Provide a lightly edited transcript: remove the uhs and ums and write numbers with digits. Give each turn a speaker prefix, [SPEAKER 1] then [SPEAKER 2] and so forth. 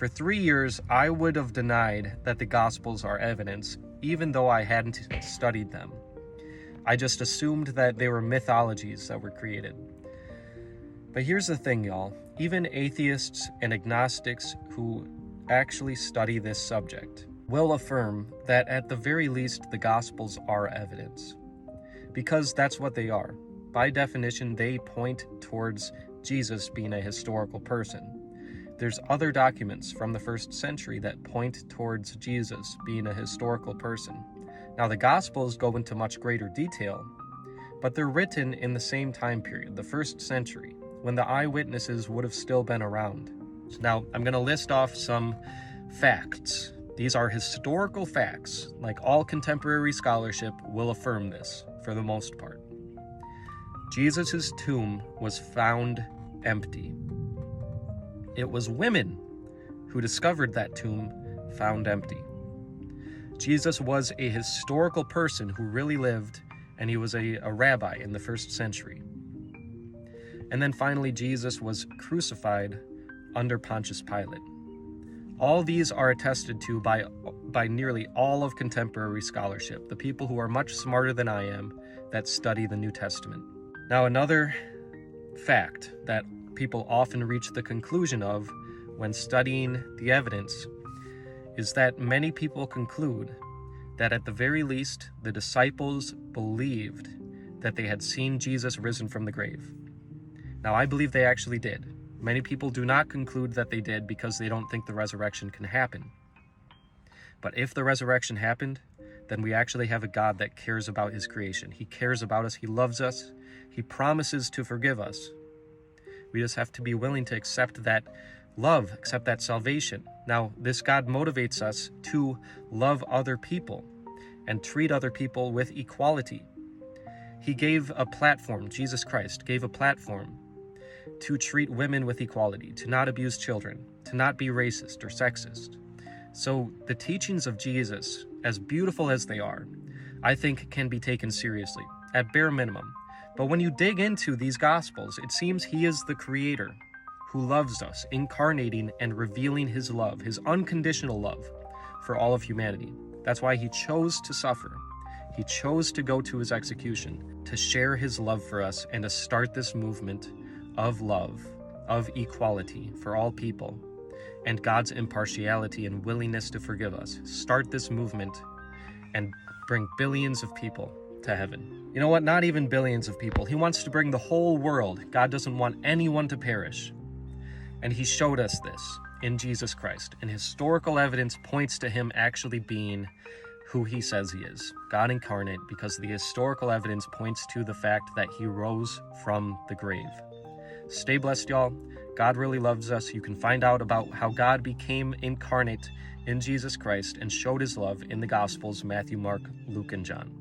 [SPEAKER 1] For 3 years, I would have denied that the Gospels are evidence, even though I hadn't studied them. I just assumed that they were mythologies that were created. But here's the thing, y'all. Even atheists and agnostics who actually study this subject will affirm that at the very least the Gospels are evidence. Because that's what they are. By definition, they point towards Jesus being a historical person. There's other documents from the 1st century that point towards Jesus being a historical person. Now, the Gospels go into much greater detail, but they're written in the same time period, the 1st century, when the eyewitnesses would have still been around. Now, I'm going to list off some facts. These are historical facts. Like all contemporary scholarship will affirm this, for the most part. Jesus' tomb was found empty. It was women who discovered that tomb found empty. Jesus was a historical person who really lived, and he was a rabbi in the 1st century. And then finally, Jesus was crucified under Pontius Pilate. All these are attested to by nearly all of contemporary scholarship, the people who are much smarter than I am that study the New Testament. Now, another fact that people often reach the conclusion of when studying the evidence is that many people conclude that at the very least the disciples believed that they had seen Jesus risen from the grave. Now, I believe they actually did. Many people do not conclude that they did because they don't think the resurrection can happen. But if the resurrection happened, then we actually have a God that cares about his creation. He cares about us. He loves us. He promises to forgive us. We just have to be willing to accept that love, accept that salvation. Now, this God motivates us to love other people and treat other people with equality. He gave a platform, Jesus Christ gave a platform to treat women with equality, to not abuse children, to not be racist or sexist. So the teachings of Jesus, as beautiful as they are, I think can be taken seriously, at bare minimum. But when you dig into these Gospels, it seems he is the creator who loves us, incarnating and revealing his love, his unconditional love for all of humanity. That's why he chose to suffer. He chose to go to his execution, to share his love for us and to start this movement of love, of equality for all people, and God's impartiality and willingness to forgive us. Start this movement and bring billions of people to heaven. You know what? Not even billions of people. He wants to bring the whole world. God doesn't want anyone to perish. And he showed us this in Jesus Christ. And historical evidence points to him actually being who he says he is, God incarnate, because the historical evidence points to the fact that he rose from the grave. Stay blessed, y'all. God really loves us. You can find out about how God became incarnate in Jesus Christ and showed his love in the Gospels, Matthew, Mark, Luke, and John.